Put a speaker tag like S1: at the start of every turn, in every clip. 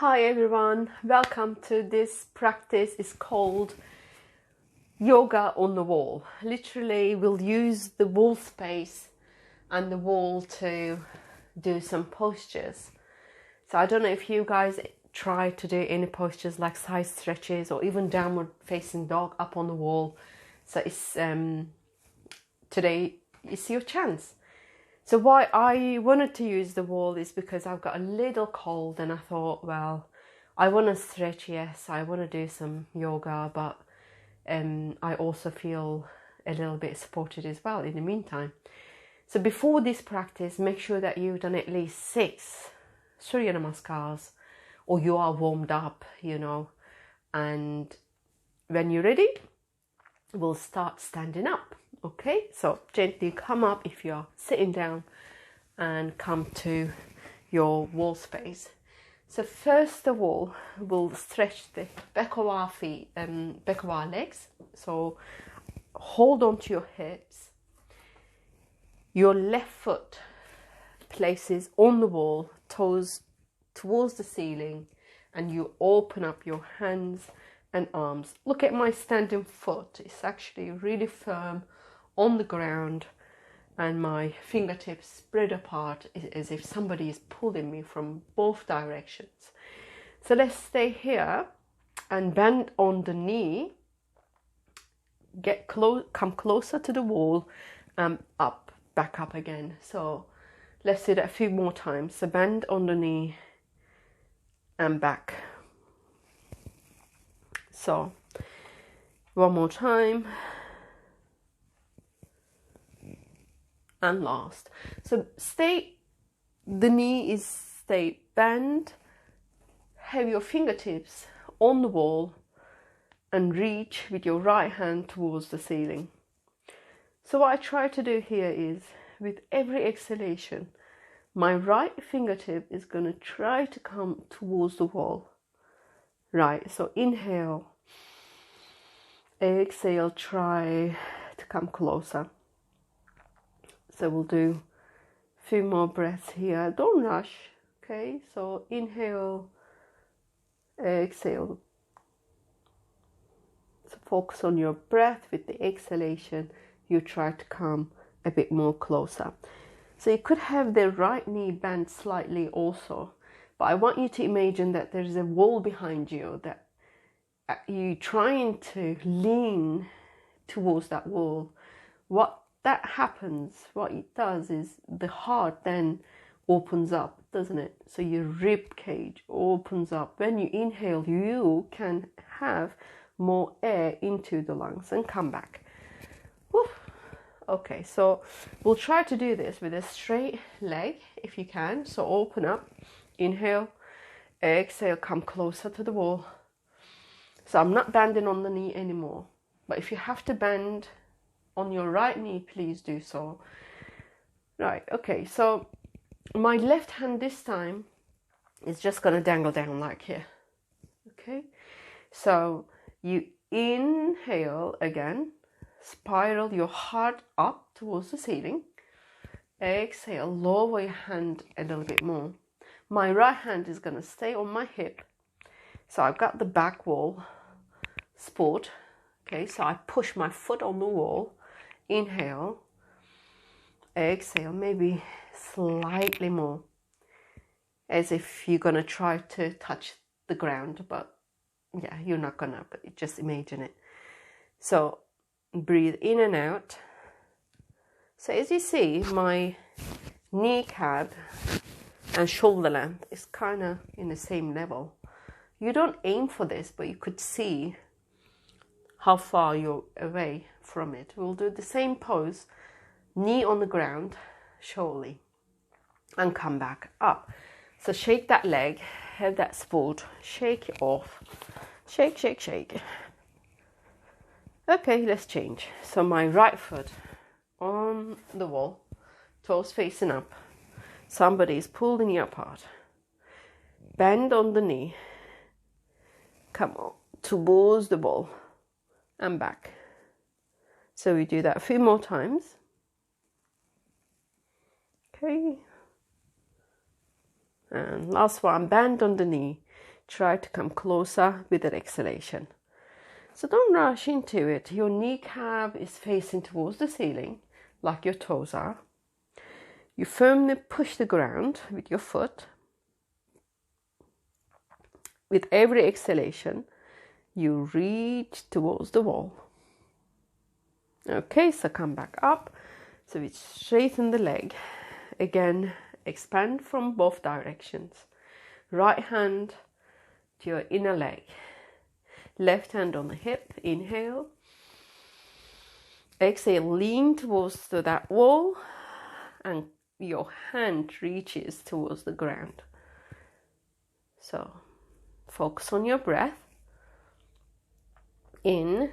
S1: Hi everyone, welcome to this practice. It's called yoga on the wall. Literally we'll use the wall space and the wall to do some postures. So I don't know if you guys try to do any postures like side stretches or even downward facing dog up on the wall. So it's today is your chance. So why I wanted to use the wall is because I've got a little cold and I thought, well, I want to stretch, yes, I want to do some yoga, but I also feel a little bit supported as well in the meantime. So before this practice, make sure that you've done at least 6 Surya Namaskars or you are warmed up, and when you're ready, we'll start standing up. Okay, so gently come up if you're sitting down and come to your wall space. So first of all, we'll stretch the back of our feet and back of our legs. So hold on to your hips. Your left foot places on the wall, toes towards the ceiling, and you open up your hands and arms. Look at my standing foot. It's actually really firm on the ground and my fingertips spread apart as if somebody is pulling me from both directions. So let's stay here and bend on the knee, come closer to the wall and back up again. So let's do that a few more times. So bend on the knee and back. So one more time. And last. So the knee is stay bend, have your fingertips on the wall and reach with your right hand towards the ceiling. So what I try to do here is with every exhalation, my right fingertip is going to try to come towards the wall. Right, so inhale, exhale, try to come closer. So we'll do a few more breaths here. Don't rush, okay? So inhale, exhale. So focus on your breath. With the exhalation, you try to come a bit more closer. So you could have the right knee bent slightly also, but I want you to imagine that there's a wall behind you, that you're trying to lean towards that wall. What it does is the heart then opens up, doesn't it? So your rib cage opens up. When you inhale, you can have more air into the lungs and come back. Woo. Okay, so we'll try to do this with a straight leg if you can. So open up, inhale, exhale, come closer to the wall. So I'm not bending on the knee anymore, but if you have to bend on your right knee, please do so. Right, okay, so my left hand this time is just going to dangle down like here. Okay, so you inhale again, spiral your heart up towards the ceiling. Exhale, lower your hand a little bit more. My right hand is going to stay on my hip. So I've got the back wall support. Okay, so I push my foot on the wall. Inhale, exhale, maybe slightly more, as if you're going to try to touch the ground, but yeah, you're not going to, but just imagine it. So breathe in and out. So as you see, my kneecap and shoulder length is kind of in the same level. You don't aim for this, but you could see how far you're away from it. We'll do the same pose, knee on the ground, shoulder, and come back up. So shake that leg, have that support, shake it off, shake, shake, shake. Okay, let's change. So my right foot on the wall, toes facing up. Somebody is pulling you apart. Bend on the knee, come on, towards the wall. And back. So we do that a few more times. Okay. And last one, bend on the knee. Try to come closer with an exhalation. So don't rush into it. Your kneecap is facing towards the ceiling, like your toes are. You firmly push the ground with your foot. With every exhalation, you reach towards the wall. Okay, so come back up. So we straighten the leg. Again, expand from both directions. Right hand to your inner leg. Left hand on the hip. Inhale. Exhale, lean towards that wall. And your hand reaches towards the ground. So focus on your breath. In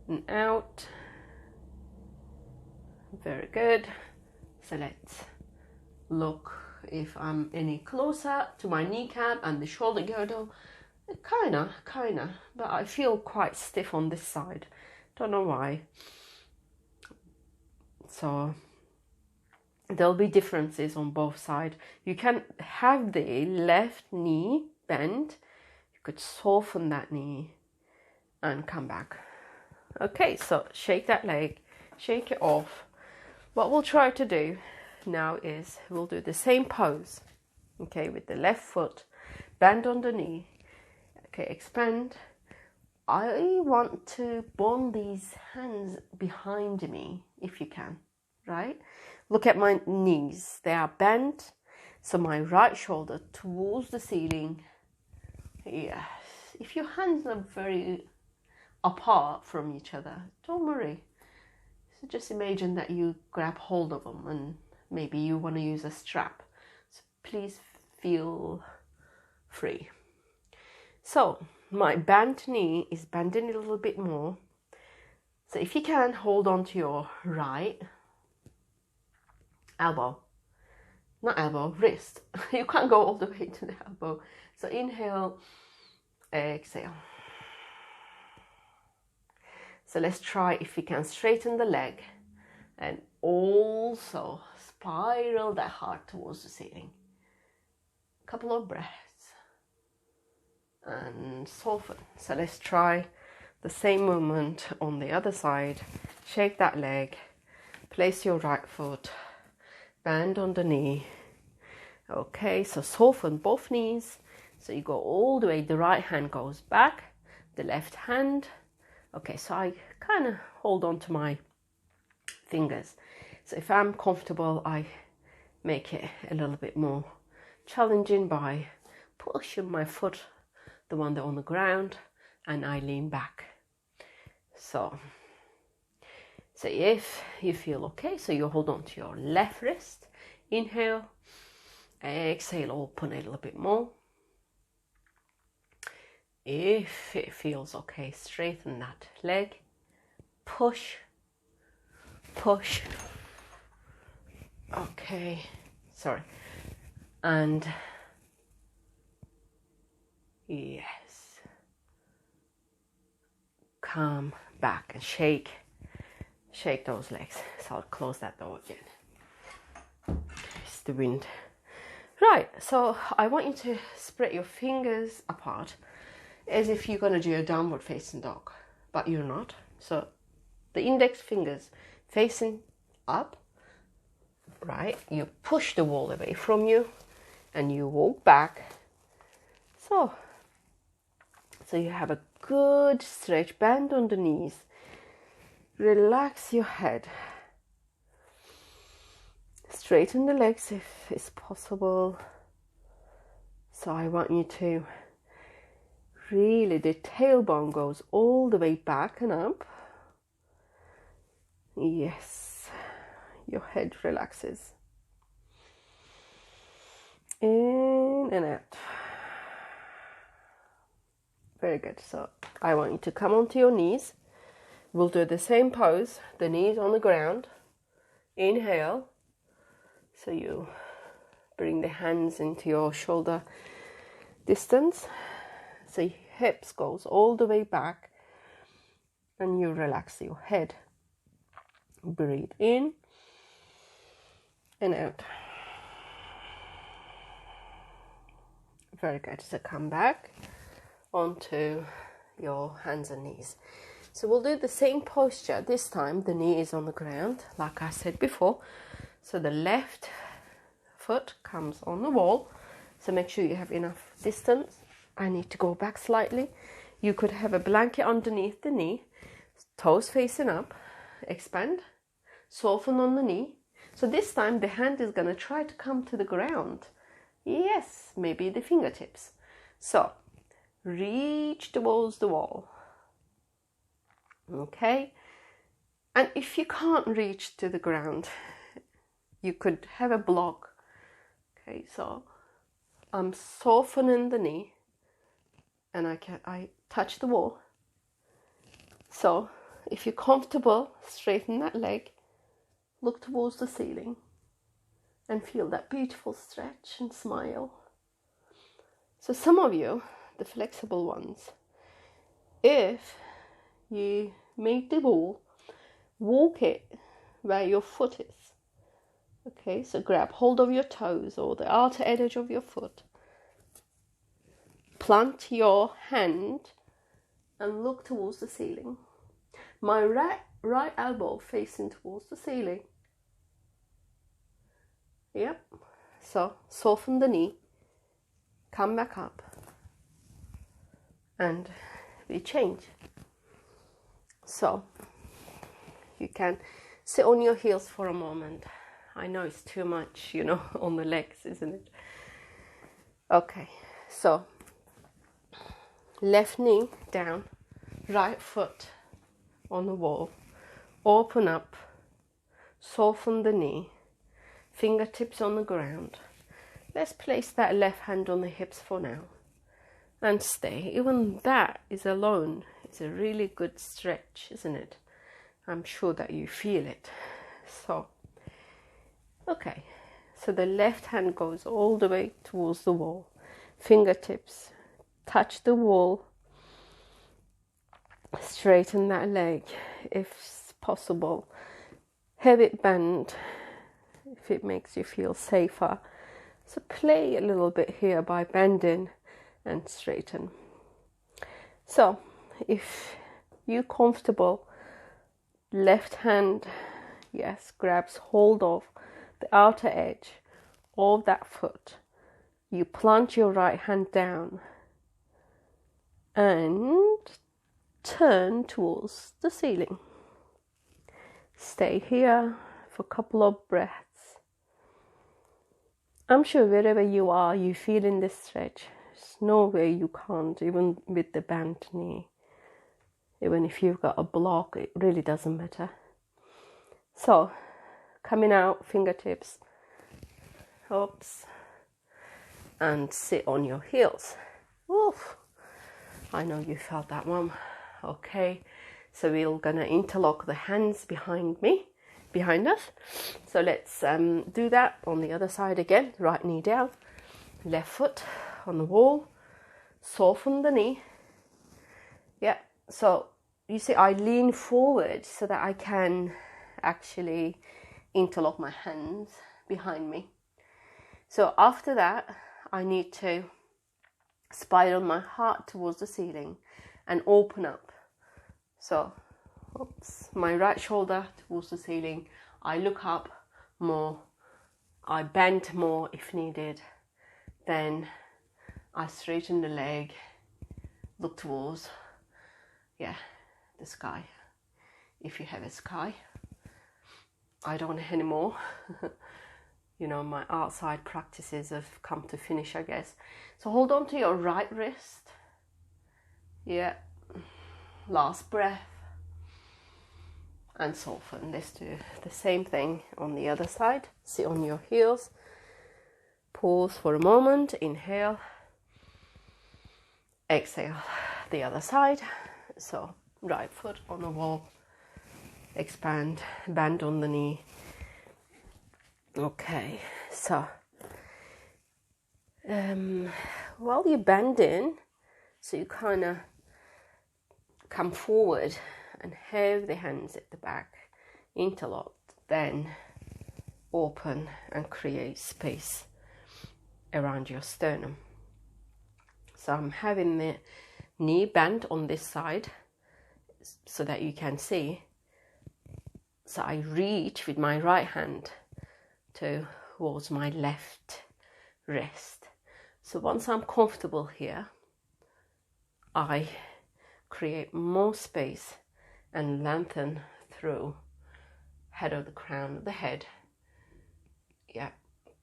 S1: and out. Very good. So let's look if I'm any closer to my kneecap and the shoulder girdle. Kinda, but I feel quite stiff on this side. Don't know why. So there'll be differences on both sides. You can have the left knee bent. You could soften that knee and come back. Okay, so shake that leg, shake it off. What we'll try to do now is we'll do the same pose. Okay, with the left foot, bend on the knee. Okay, expand. I want to bond these hands behind me if you can, right? Look at my knees. They are bent. So my right shoulder towards the ceiling. Yes. If your hands are very apart from each other, don't worry. So just imagine that you grab hold of them and maybe you want to use a strap. So please feel free. So my bent knee is bending a little bit more. So if you can, hold on to your right elbow. Not elbow, wrist. You can't go all the way to the elbow. So inhale, exhale. So let's try if we can straighten the leg and also spiral that heart towards the ceiling. Couple of breaths and soften. So let's try the same movement on the other side. Shake that leg, place your right foot, bend on the knee. Okay, so soften both knees. So you go all the way, the right hand goes back, the left hand. Okay, so I kind of hold on to my fingers. So if I'm comfortable, I make it a little bit more challenging by pushing my foot, the one that's on the ground, and I lean back. So if you feel okay, so you hold on to your left wrist. Inhale, exhale, open a little bit more. If it feels okay, straighten that leg, push, push. Okay, sorry. And yes, come back and shake those legs. So I'll close that door again. It's the wind. Right, so I want you to spread your fingers apart as if you're going to do a downward facing dog, but you're not. So the index fingers facing up, right? You push the wall away from you and you walk back. So you have a good stretch, bend on the knees, relax your head, straighten the legs if it's possible. So I want you to really, the tailbone goes all the way back and up. Yes, your head relaxes. In and out. Very good. So I want you to come onto your knees. We'll do the same pose, the knees on the ground. Inhale. So you bring the hands into your shoulder distance. So your hips goes all the way back and you relax your head. Breathe in and out. Very good. So come back onto your hands and knees. So we'll do the same posture. This time the knee is on the ground, like I said before. So the left foot comes on the wall. So make sure you have enough distance. I need to go back slightly. You could have a blanket underneath the knee, toes facing up, expand, soften on the knee. So this time the hand is going to try to come to the ground. Yes, maybe the fingertips. So reach towards the wall. Okay. And if you can't reach to the ground, you could have a block. Okay, so I'm softening the knee and I touch the wall. So if you're comfortable, straighten that leg, look towards the ceiling and feel that beautiful stretch and smile. So some of you, the flexible ones, if you make the wall, walk it where your foot is. Okay, so grab hold of your toes or the outer edge of your foot. Plant your hand and look towards the ceiling. My right elbow facing towards the ceiling. Yep. So soften the knee. Come back up. And we change. So you can sit on your heels for a moment. I know it's too much, on the legs, isn't it? Okay, so left knee down, right foot on the wall. Open up, soften the knee, fingertips on the ground. Let's place that left hand on the hips for now and stay. Even that is alone. It's a really good stretch, isn't it? I'm sure that you feel it. So, okay, so the left hand goes all the way towards the wall. Fingertips touch the wall. Straighten that leg if possible. Have it bend if it makes you feel safer. So play a little bit here by bending and straighten. So if you're comfortable, left hand, yes, grabs hold of the outer edge of that foot. You plant your right hand down and turn towards the ceiling. Stay here for a couple of breaths. I'm sure wherever you are, you feel in this stretch. There's no way you can't, even with the bent knee. Even if you've got a block, it really doesn't matter. So, coming out, fingertips, oops, and sit on your heels. Oof. I know you felt that one. Okay, so we're gonna interlock the hands behind us. So let's do that on the other side again. Right knee down, left foot on the wall, soften the knee. Yeah, so you see I lean forward so that I can actually interlock my hands behind me. So after that, I need to spiral my heart towards the ceiling and open up. So, oops, my right shoulder towards the ceiling. I look up more. I bend more if needed. Then I straighten the leg, look towards, the sky. If you have a sky. I don't anymore. My outside practices have come to finish, I guess. So hold on to your right wrist. Yeah. Last breath. And soften. Let's do the same thing on the other side. Sit on your heels. Pause for a moment. Inhale. Exhale. The other side. So right foot on the wall. Expand. Bend on the knee. Okay, so while you're bending, so you kind of come forward and have the hands at the back, interlocked, then open and create space around your sternum. So I'm having the knee bent on this side so that you can see. So I reach with my right hand towards my left wrist. So once I'm comfortable here, I create more space and lengthen through head of the crown of the head. Yeah,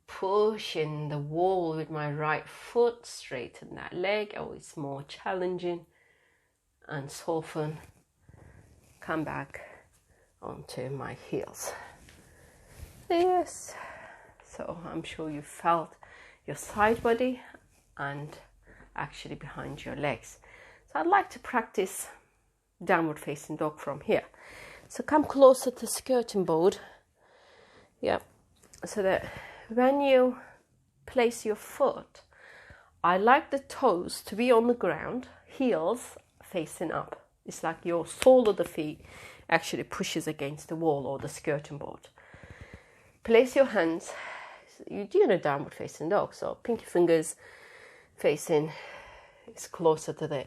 S1: push in the wall with my right foot, straighten that leg. Oh, it's more challenging. And soften, come back onto my heels. Yes, so I'm sure you felt your side body and actually behind your legs. So I'd like to practice downward facing dog from here. So come closer to skirting board. Yeah, so that when you place your foot, I like the toes to be on the ground, heels facing up. It's like your sole of the feet actually pushes against the wall or the skirting board. Place your hands, you're doing a downward facing dog, so pinky fingers facing is closer to the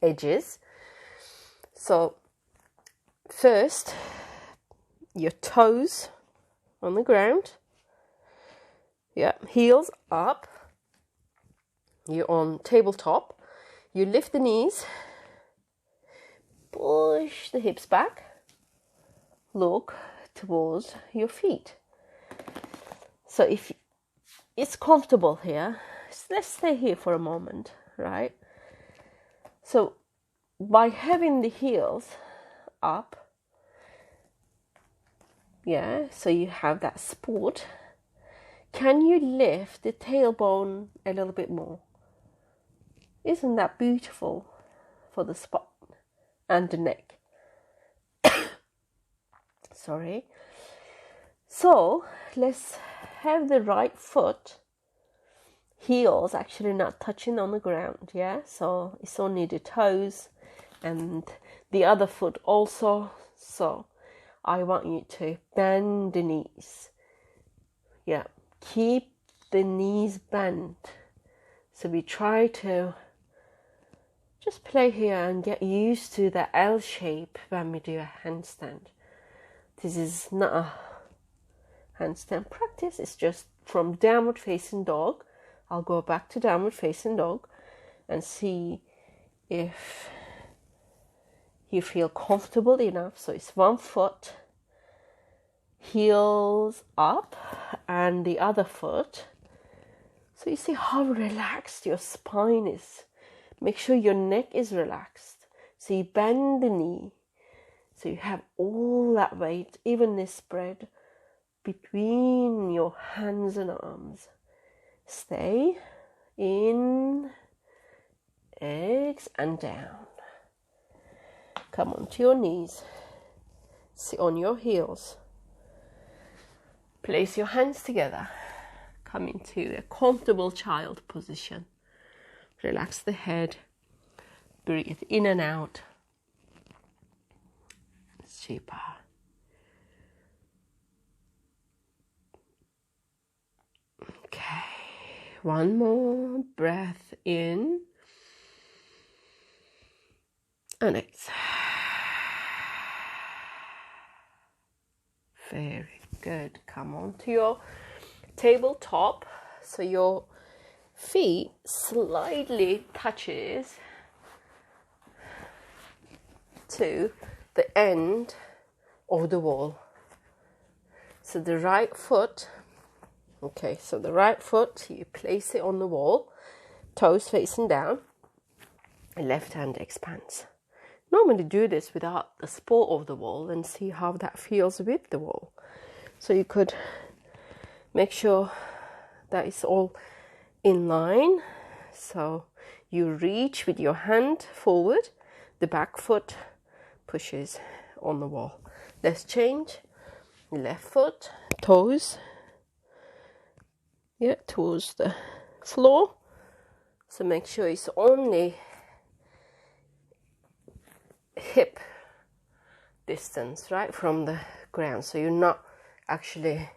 S1: edges. So first, your toes on the ground. Yeah, heels up. You're on tabletop. You lift the knees. Push the hips back. Look towards your feet. So if it's comfortable here, let's stay here for a moment, right? So by having the heels up, yeah, so you have that support, can you lift the tailbone a little bit more? Isn't that beautiful for the spine and the neck? Sorry. So let's have the right foot, heels actually not touching on the ground, yeah? So it's only the toes and the other foot also. So I want you to bend the knees. Yeah, keep the knees bent. So we try to just play here and get used to the L shape when we do a handstand. This is not a handstand practice, it's just from downward facing dog. I'll go back to downward facing dog and see if you feel comfortable enough. So it's one foot, heels up, and the other foot. So you see how relaxed your spine is. Make sure your neck is relaxed. So you bend the knee. So you have all that weight, evenly spread between your hands and arms. Stay in, eggs and down. Come onto your knees. Sit on your heels. Place your hands together. Come into a comfortable child position. Relax the head. Breathe in and out. Super. Okay. One more breath in. And exhale. Very good. Come on to your tabletop. So your feet slightly touches to the end of the wall. So the right foot, okay, so the right foot, you place it on the wall, toes facing down, left hand expands. Normally do this without the support of the wall and see how that feels with the wall. So you could make sure that it's all in line. So you reach with your hand forward, the back foot pushes on the wall. Let's change. Left foot, toes, yeah, towards the floor. So make sure it's only hip distance, right, from the ground. So you're not actually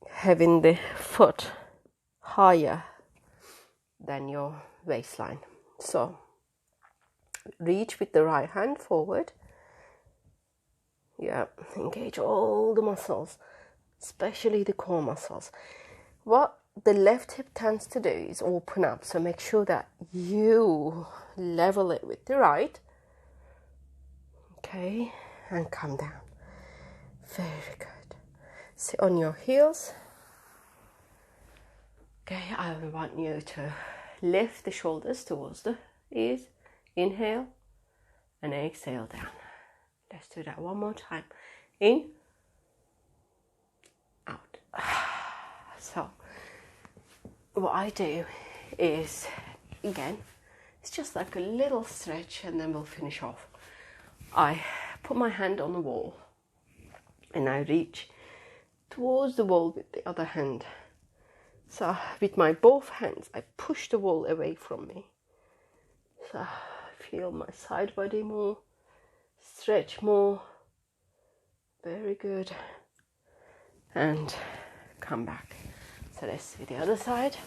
S1: having the foot higher than your waistline. So reach with the right hand forward. Yeah, engage all the muscles, especially the core muscles. What the left hip tends to do is open up, so make sure that you level it with the right. Okay, and come down. Very good. Sit on your heels. Okay, I want you to lift the shoulders towards the ears. Inhale and exhale down. Let's do that one more time. In, out. So what I do is, again, it's just like a little stretch and then we'll finish off. I put my hand on the wall and I reach towards the wall with the other hand. So with my both hands, I push the wall away from me. So feel my side body more, stretch more. Very good. And come back. So let's do the other side.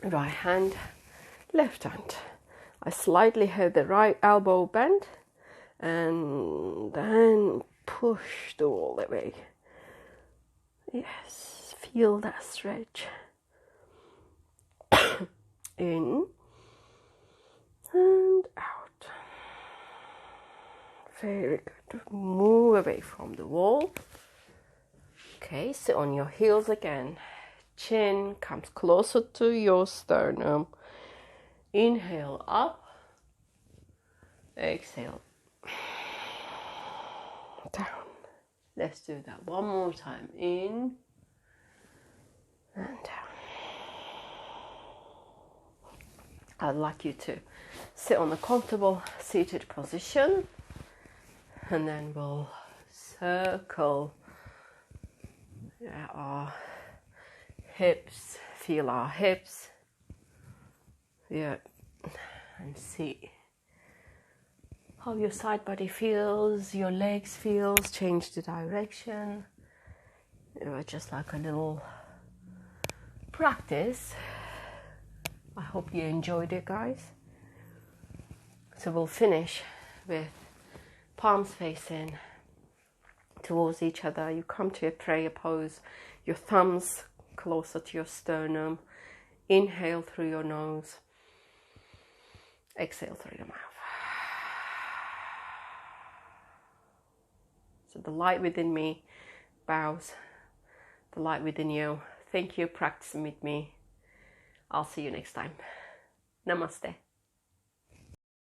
S1: Right hand, left hand. I slightly have the right elbow bent and then push the wall away. Yes, feel that stretch. In and out. Very good. Move away from the wall. Okay, sit on your heels again. Chin comes closer to your sternum. Inhale up. Exhale down. Let's do that one more time. In and down. I'd like you to sit on a comfortable seated position, and then we'll circle our hips, feel our hips, yeah, and see how your side body feels, your legs feels, change the direction. Just like a little practice. I hope you enjoyed it, guys. So we'll finish with palms facing towards each other. You come to a prayer pose, your thumbs closer to your sternum. Inhale through your nose, exhale through your mouth. So the light within me bows, the light within you. Thank you for practicing with me. I'll see you next time. Namaste.